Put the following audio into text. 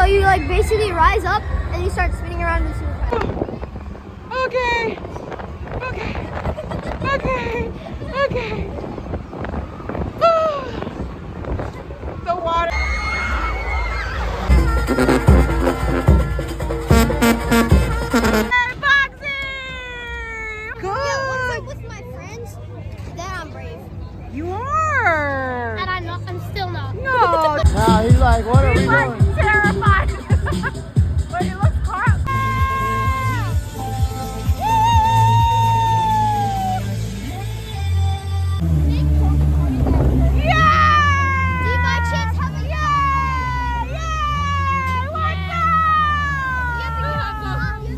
So you like basically rise up and you start spinning around in super fast. Okay. Okay. Okay. Okay.